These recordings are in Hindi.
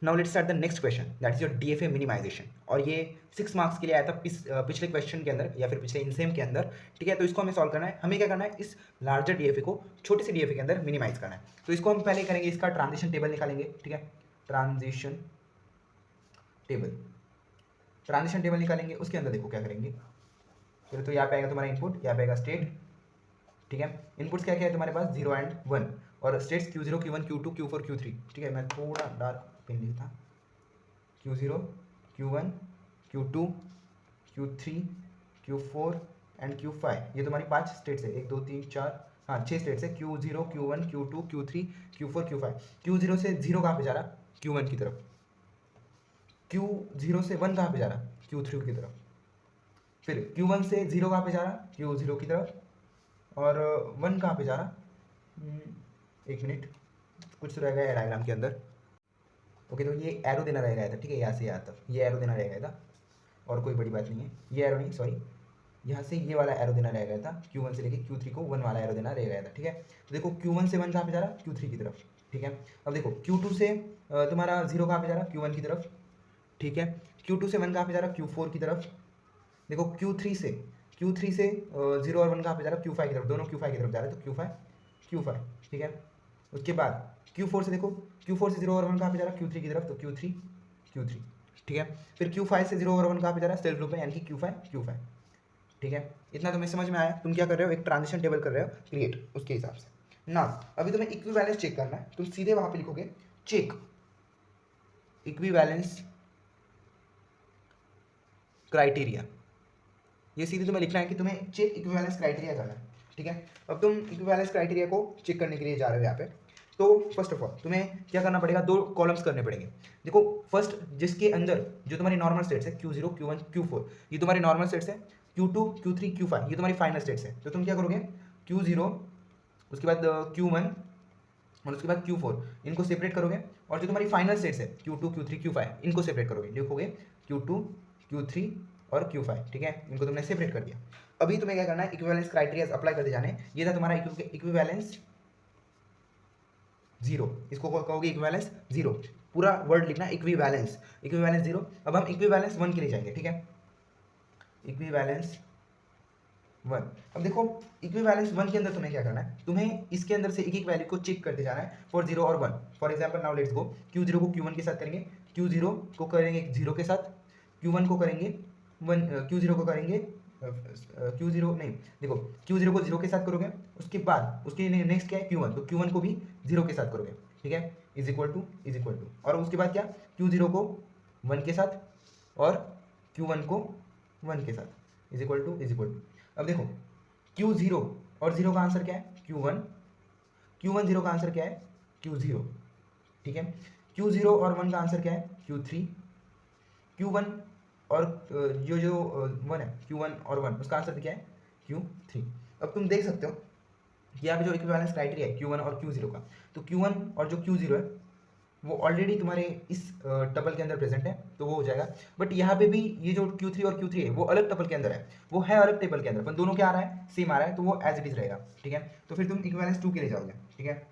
Now let's start the next question, that is your DFA minimization. और ये 6 मार्क्स के लिए आया था पिछले क्वेश्चन के अंदर या फिर पिछले इनसेम के अंदर। ठीक है, तो इसको हमें सॉल्व करना है। हमें क्या करना है, इस लार्जर डीएफए को छोटे से डीएफए के अंदर मिनिमाइज करना है। तो इसको हम पहले करेंगे, इसका ट्रांजिशन टेबल निकालेंगे। ठीक है, ट्रांजिशन टेबल, ट्रांजिशन टेबल निकालेंगे। उसके अंदर देखो क्या करेंगे, फिर तो यहाँ पे आएगा तुम्हारा इनपुट, यहाँ पे आएगा स्टेट। ठीक है, इनपुट्स क्या क्या है तुम्हारे पास, 0 एंड 1, और states Q0 Q1 Q2 Q4 Q3। ठीक है, मैं थोड़ा डार्क पेन लिखता, Q0 Q1 Q2 Q3 Q4 and Q5। ये तुम्हारी 5 स्टेट्स है, 1 2 3 4, हाँ 6 स्टेट्स है। Q0 Q1 Q2 Q3 Q4 Q5। Q0 से 0 कहाँ पे जा रहा, Q1 की तरफ। Q0 से 1 कहाँ पे जा रहा, Q3 की तरफ। फिर Q1 से 0 कहाँ पे जा रहा, Q0 की तरफ। और 1 कहाँ पे जा रहा, एक मिनट, कुछ तो रह गया डायग्राम के अंदर। ओके, तो ये एरो देना रह गया था। ठीक है, यहाँ से यहाँ तक ये एरो देना रह गया था, और कोई बड़ी बात नहीं है। ये एरो नहीं, सॉरी, यहाँ से ये वाला एरो देना रह गया था। Q1 से लेके Q3 को 1 वाला एरो देना रह गया था। ठीक है, तो देखो Q1 से 1 कहाँ पे जा रहा, Q3 की तरफ। ठीक है, अब देखो Q2 से तुम्हारा 0 कहाँ पे जा रहा, Q1 की तरफ। ठीक है, Q2 से 1 कहाँ पे जा रहा, Q4 की तरफ। देखो Q3 से 0 और 1 कहाँ पे जा रहा, Q5 की तरफ। दोनों Q5 की तरफ जा रहे हैं, तो Q5। ठीक है, उसके बाद Q4 से देखो, Q4 से 0 और 1 कहाँ पे जा रहा, Q3 की तरफ, तो Q3। ठीक है, फिर Q5 से 0 और 1 कहाँ पे जा रहा है, सेल्फ लूप में, यानी कि Q5। ठीक है, इतना तुम्हें समझ में आया। तुम क्या कर रहे हो, एक ट्रांजिशन टेबल कर रहे हो क्रिएट, उसके हिसाब से ना। अभी तुम्हें इक्विवेलेंस चेक करना है, तुम सीधे वहां पे लिखोगे चेक इक्विवेलेंस क्राइटेरिया। ये सीधे तुम्हें लिखना है कि तुम्हें चेक इक्विवेलेंस क्राइटेरिया करना है। ठीक है, अब तुम इक्विवेलेंस क्राइटेरिया को चेक करने के लिए जा रहे हो यहाँ पे। तो फर्स्ट ऑफ ऑल तुम्हें क्या करना पड़ेगा, 2 कॉलम्स करने पड़ेंगे। देखो फर्स्ट, जिसके अंदर जो तुम्हारी नॉर्मल स्टेट्स है, Q0 Q1 Q4, ये तुम्हारी नॉर्मल स्टेट्स है। Q2 Q3 Q5 ये तुम्हारी फाइनल स्टेट्स है। तो तुम क्या करोगे, Q0, उसके बाद Q1 और उसके बाद Q4, इनको सेपरेट करोगे। और जो तुम्हारी फाइनल स्टेट्स है, Q2 Q3 Q5, इनको सेपरेट करोगे। लिखोगे Q2 Q3 और Q5। ठीक है, इनको तुमने सेपरेट कर दिया। अभी तुम्हें क्या करना है, इक्विवेलेंस क्राइटेरिया अप्लाई करते जाने। ये था तुम्हारा इक्विवेलेंस 0, इसको कहोगे इक्विवेलेंस 0। पूरा वर्ड लिखना इक्विवेलेंस 0। अब हम इक्विवेलेंस 1 के लिए जाएंगे। ठीक है, इक्विवेलेंस 1। अब देखो इक्विवेलेंस 1 के अंदर तुम्हें क्या करना है, तुम्हें इसके अंदर से एक एक वैल्यू को चेक करते जाना है फॉर 0 और 1। For example now let's go, Q0 को Q1 के साथ करेंगे, Q0 को करेंगे 0 के साथ, Q1 को करेंगे 1, Q0 को करेंगे Q0 नहीं, देखो Q0 को 0 के साथ करोगे, उसके बाद उसके नेक्स्ट क्या है Q1, तो Q1 को भी 0 के साथ करोगे। ठीक है, इज इक्वल टू, और उसके बाद क्या, Q0 को 1 के साथ और Q1 को 1 के साथ, इज इक्वल टू। अब देखो Q0 और 0 का आंसर क्या है, Q1 0 का आंसर क्या है, Q0। ठीक है, Q0 और 1 का आंसर क्या है, Q3। Q1 और जो 1 है, Q1 और 1 उसका आंसर क्या है, Q3। अब तुम देख सकते हो कि यहाँ पे जो इक्विवेलेंस क्राइटेरिया है Q1 और Q0 का, तो Q1 और जो Q0 है वो ऑलरेडी तुम्हारे इस टपल के अंदर प्रेजेंट है, तो वो हो जाएगा। बट यहाँ पे भी ये जो Q3 और Q3 है वो अलग टपल के अंदर है, वो है अलग टेबल के अंदर, पर दोनों क्या आ रहा है, सेम आ रहा है, तो वो एज इट इज रहेगा। ठीक है, तो फिर तुम इक्विवेलेंस 2 के लिए जाओगे। ठीक है,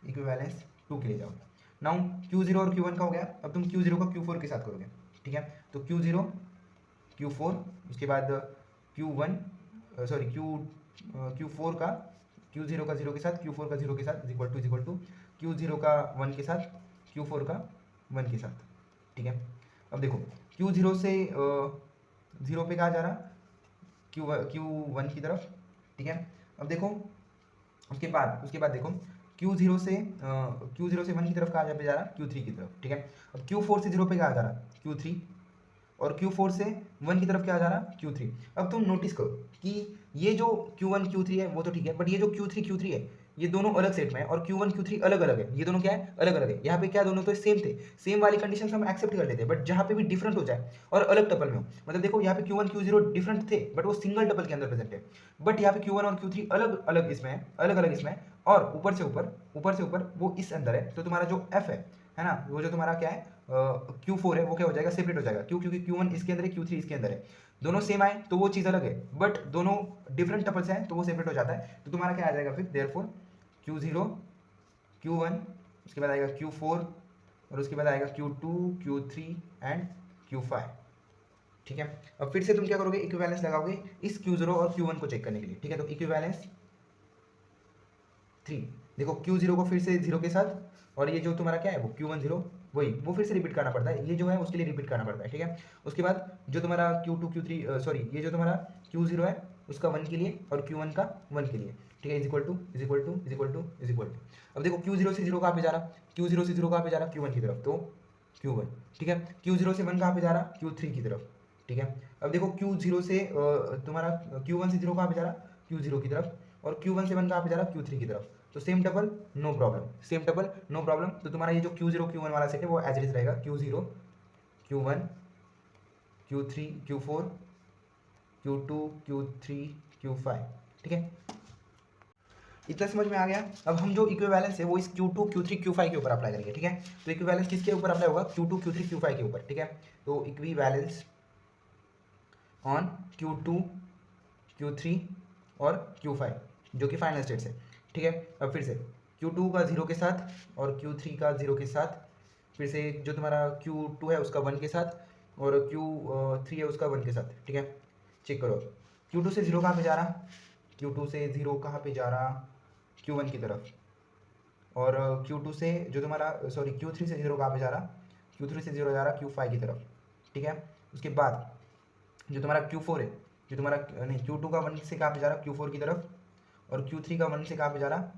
इक्विवेलेंस 2 के लिए जाओगे। नाउ Q0 और Q1 का हो गया, अब तुम Q0 का Q4 के साथ करोगे। ठीक है, तो Q0 Q4, उसके बाद Q1 सॉरी Q4 का Q0 का 0 के साथ, Q4 का 0 के साथ, इज इक्वल टू Q0 का 1 के साथ, Q4 का 1 के साथ। ठीक है, अब देखो Q0 से 0 पे कहा जा रहा, Q1 की तरफ। ठीक है, अब देखो उसके बाद देखो Q0 से 1 की तरफ कहा जा रहा, Q3 की तरफ। ठीक है, अब Q4 से 0 पे कहा जा रहा, Q3, और Q4 से 1 की तरफ क्या जा रहा, Q3। अब तुम नोटिस करो कि ये जो Q1 Q3 है वो तो ठीक है, बट ये जो Q3 Q3 है ये दोनों अलग सेट में है, और Q1 Q3 अलग अलग है। ये दोनों क्या है, अलग अलग है। यहाँ पे क्या, दोनों तो सेम थे, सेम वाली कंडीशन हम एक्सेप्ट कर लेते हैं, बट जहाँ पे भी डिफरेंट हो जाए और अलग टपल में हो, मतलब देखो यहाँ पे Q1 Q0 डिफरेंट थे बट वो सिंगल टपल के अंदर प्रेजेंट है, बट यहाँ पे Q1 और Q3 अलग अलग इसमें है, और ऊपर से ऊपर वो इस अंदर है। तो तुम्हारा जो F है ना, वो जो तुम्हारा क्या है Q4 है, वो क्या हो जाएगा, सेपरेट हो जाएगा। क्यों, क्योंकि Q1 इसके अंदर है, Q3 इसके अंदर है। दोनों सेम आए तो वो चीज़ अलग है, बट दोनों डिफरेंट टपल्स हैं तो वो सेपरेट हो जाता है। तो तुम्हारा क्या आ जाएगा फिर, देयरफॉर Q0 Q1, उसके बाद आएगा Q4 और उसके बाद आएगा Q2, Q3 एंड Q5, ठीक है। अब फिर से तुम क्या करोगे, इक्विवेलेंस लगाओगे इस Q0 और Q1 को चेक करने के लिए, ठीक है। तो इक्विवेलेंस 3, देखो Q0 को फिर से 0 के साथ, और ये जो तुम्हारा क्या है वो Q1 0, वही वो फिर से रिपीट करना पड़ता है, ये जो है उसके लिए रिपीट करना पड़ता है, ठीक है। उसके बाद जो तुम्हारा Q2 Q3 सॉरी ये जो तुम्हारा Q0 है उसका 1 के लिए और Q1 का 1 के लिए, ठीक है, is equal to is equal to is equal to is equal to. अब देखो Q0 से 0 कहाँ पे जा रहा, Q0 से 0 कहाँ पे जा रहा, Q1 की तरफ, तो Q1, ठीक है। Q0 से 1 कहाँ पे जा रहा, Q3 की तरफ, ठीक है। अब देखो Q0 से तुम्हारा Q1 से 0 कहाँ पे जा रहा, Q0 की तरफ, और Q1 से 1 कहाँ पे जा रहा, Q3 की तरफ, तो same double no problem, same double no problem. तो तुम्हारा ये जो Q0 Q1 वाला सेट है वो एज इट इज रहेगा, Q0 Q1 Q3 Q4 Q2 Q3 Q5, ठीक है। इतना समझ में आ गया। अब हम जो इक्विवेलेंस है वो इस Q2 Q3 Q5 के ऊपर अप्लाई करेंगे, ठीक है। तो इक्विवेलेंस किसके ऊपर अप्लाई होगा, Q2 Q3 Q5 के ऊपर, ठीक है। तो इक्विवेलेंस ऑन Q2 Q3 और Q5 जो कि फाइनल स्टेट्स है, ठीक है। अब फिर से Q2 का 0 के साथ और Q3 का 0 के साथ, फिर से जो तुम्हारा Q2 है उसका 1 के साथ और Q3 है उसका 1 के साथ, ठीक है। चेक करो Q2 से 0 कहाँ पे जा रहा, Q2 से 0 कहाँ पे जा रहा, Q1 की तरफ, और Q2 से जो तुम्हारा सॉरी Q3 से 0 कहाँ पे जा रहा, Q3 से 0 जा रहा Q5 की तरफ, ठीक है। उसके बाद जो तुम्हारा Q4 है, जो तुम्हारा नहीं Q2 का 1 से कहाँ पे जा रहा Q4 की तरफ, और Q3 का 1 से कहाँ पे जा रहा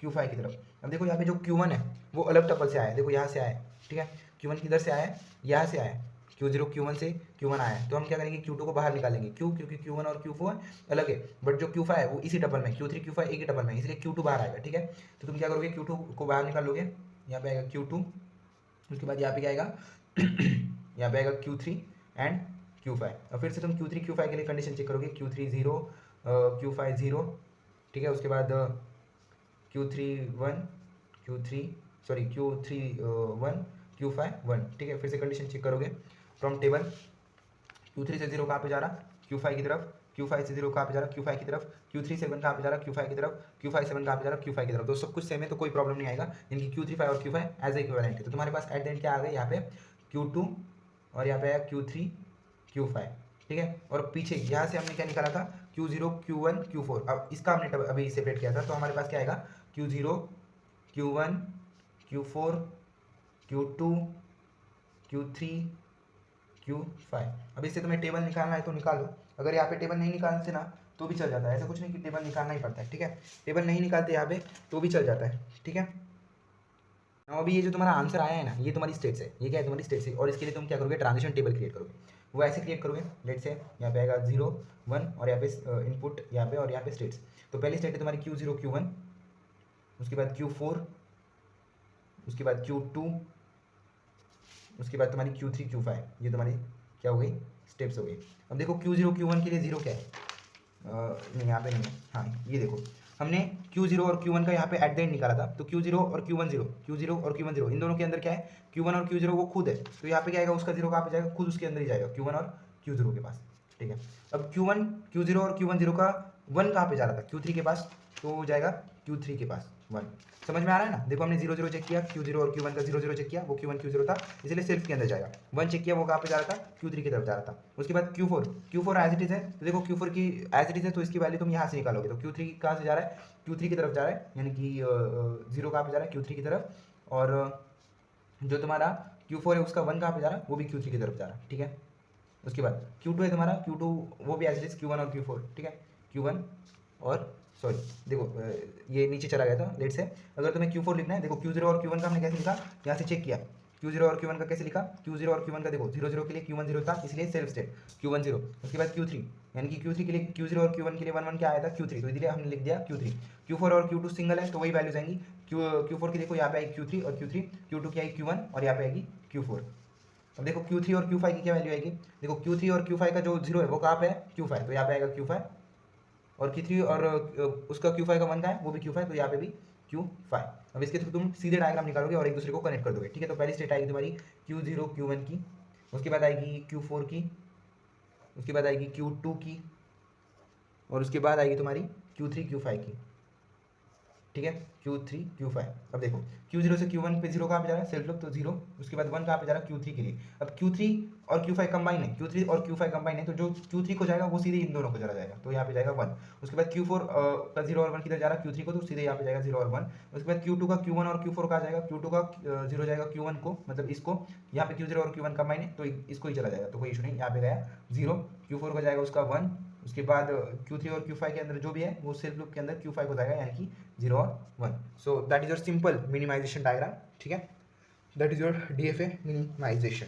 Q5 की तरफ। अब देखो यहाँ पे जो Q1 है वो अलग टपल से आया है, देखो यहाँ से आया है, ठीक है। Q1 किधर से आया है, यहाँ से आया है, Q0 Q1 से Q1 आया है, तो हम क्या करेंगे Q2 को बाहर निकालेंगे, क्यों, क्योंकि Q1 और Q4 अलग है, बट जो Q5 है वो इसी टपल में, Q3 Q5 एक ही टपल में, इसलिए Q2 बाहर आएगा, ठीक है। तो तुम क्या करोगे, Q2 को बाहर निकालोगे, यहाँ पे आएगा Q2, उसके बाद यहाँ पे क्या आएगा यहाँ पे आएगा Q3 एंड Q5। और फिर से तुम Q3 Q5 के लिए कंडीशन चेक करोगे, Q3 0 Q5 0, ठीक है। उसके बाद Q3 1 Q3 sorry Q3 1 Q5 1, ठीक है। फिर से कंडीशन चेक करोगे फ्रॉम टेबल, Q3 से 0 कहाँ पे जा रहा Q5 की तरफ, Q5 से 0 कहाँ पे जा रहा Q5 की तरफ, Q3 से 1 कहाँ पे जा रहा Q5 की तरफ, Q5 से 1 कहाँ पे जा रहा Q5 की तरफ, तो सब कुछ सेम है तो कोई प्रॉब्लम नहीं आएगा, इनकी Q3 5 और Q5 एज इक्विवेलेंट है। तो तुम्हारे पास एट द एंड क्या आ गया यहाँ पे Q2 और यहाँ पे आया Q3 Q5, ठीक है। और पीछे यहाँ से हमने क्या निकाला था Q0 Q1 Q4, अब इसका हमने अभी सेपरेट किया था, तो हमारे पास क्या आएगा Q0 Q1 Q4 Q2 Q3 Q5। अब इससे तुम्हें टेबल निकालना है तो निकालो, अगर यहाँ पे टेबल नहीं निकालते ना तो भी चल जाता है, ऐसा कुछ नहीं कि टेबल निकालना ही पड़ता है, ठीक है। टेबल नहीं निकालते यहाँ पे तो भी चल जाता है, ठीक है। अब अभी ये जो तुम्हारा आंसर आया है ना ये तुम्हारी स्टेट्स है, ये क्या है तुम्हारी स्टेट्स है, और इसके लिए तुम क्या करोगे, ट्रांजिशन टेबल क्रिएट करोगे। वो ऐसे क्रिएट करोगे, लेट से यहाँ पे आएगा 0 1 और यहाँ पे इनपुट यहाँ पे और यहाँ पे स्टेट्स। तो पहली स्टेट है तुम्हारी Q0 Q1, उसके बाद Q4, उसके बाद Q2, उसके बाद तुम्हारी Q3 Q5, ये तुम्हारी क्या हो गई, स्टेप्स हो गई। अब देखो Q0 Q1 के लिए 0 क्या है, नहीं यहाँ पे नहीं है, हाँ ये देखो हमने Q0 और Q1 का यहाँ पे एट द एंड निकाला था, तो Q0 और Q1 0, Q0 और Q1 0 इन दोनों के अंदर क्या है Q1 और Q0 वो खुद है, तो यहाँ पे क्या आएगा उसका 0 कहाँ पे जाएगा, खुद उसके अंदर ही जाएगा Q1 और Q0 के पास, ठीक है। अब Q1 Q0 और Q1 0 का 1 कहाँ पे जा रहा था Q3 के पास, तो वो जाएगा Q3 के पास 1। समझ में आ रहा है ना, देखो हमने 0 0 चेक किया, Q0 और Q1 का 0 0 चेक किया, वो Q1 Q0 था इसलिए सेल्फ के अंदर जाएगा, 1 चेक किया वो कहाँ पे जा रहा था Q3 की तरफ जा रहा था। उसके बाद Q4 एज इट इज है, तो देखो Q4 की एज इट इज है तो इसकी वैल्यू तुम यहाँ से निकालोगे, तो Q3 कहाँ से जा रहा है Q3 की तरफ जा रहा है, यानी कि 0 कहाँ पे जा रहा है Q3 की तरफ, और जो तुम्हारा Q4 है उसका 1 कहाँ पे जा रहा है वो भी Q3 की तरफ जा रहा है, ठीक है। उसके बाद Q2 है तुम्हारा, Q2 वो भी एज इट इज Q1 और Q4, ठीक है। Q1 और सॉरी देखो ये नीचे चला गया था, लेट से अगर तुम्हें Q4 लिखना है, देखो Q0 और Q1 का हमने कैसे लिखा, यहाँ से चेक किया Q0 और Q1 का कैसे लिखा, Q0 और Q1 का देखो 0 0 के लिए Q1 0 था इसलिए सेल्फ स्टेट Q1 0, उसके बाद Q3 यानी कि Q3 के लिए Q0 और Q1 के लिए 1 1 क्या आया था Q3, तो इसलिए हमने लिख दिया Q3। Q4 और Q2 सिंगल है तो वही वैल्यूज आएंगी, Q4 की देखो यहाँ पे आएगी Q3 और Q3, Q2 की आएगी Q1 और यहाँ पे आएगी Q4। अब देखो Q3 और Q5 की क्या वैल्यू आएगी, देखो Q3 और Q5 का जो 0 है वो कहाँ पे है Q5, तो यहाँ पे आएगा Q5, और Q3 और उसका Q5 का 1 का है वो भी Q5, तो यहाँ पे भी Q5। अब इसके थ्रू तुम सीधे डायग्राम निकालोगे और एक दूसरे को कनेक्ट कर दोगे, ठीक है। तो पहली स्टेट आएगी तुम्हारी Q0 Q1 की, उसके बाद आएगी Q4 की, उसके बाद आएगी Q2 की, और उसके बाद आएगी तुम्हारी Q3 Q5 की, ठीक है, Q3 Q5। अब देखो Q0 से Q1 पे 0 कहाँ पे जा रहा है, सेल्फ लुक तो 0, उसके बाद 1 कहाँ पे जा रहा है, Q3 के लिए। अब Q3 और Q5 कंबाइन है, Q3 और Q5 कंबाइन है, तो जो Q3 को जाएगा वो सीधे इन दोनों को चला जाएगा, तो यहाँ पे जाएगा 1। उसके बाद Q4 का 0 और 1 किधर जा रहा है, Q3 को, तो सीधे यहाँ पे जाएगा 0 और 1। उसके बाद Q2 का Q1 और Q4 कहाँ जाएगा, Q2 का 0 जाएगा Q1 को, मतलब इसको, यहाँ पे Q0 और Q1 कंबाइन है तो इसको ही चला जाएगा, तो कोई इशू नहीं, यहाँ पे गया 0। Q4 का जाएगा उसका 1। उसके बाद Q3 और Q5 के अंदर जो भी है वो सेल्फ लूप के अंदर Q5 हो जाएगा, यानी कि 0 और 1। So that is your simple minimization diagram, ठीक है, that is your DFA minimisation.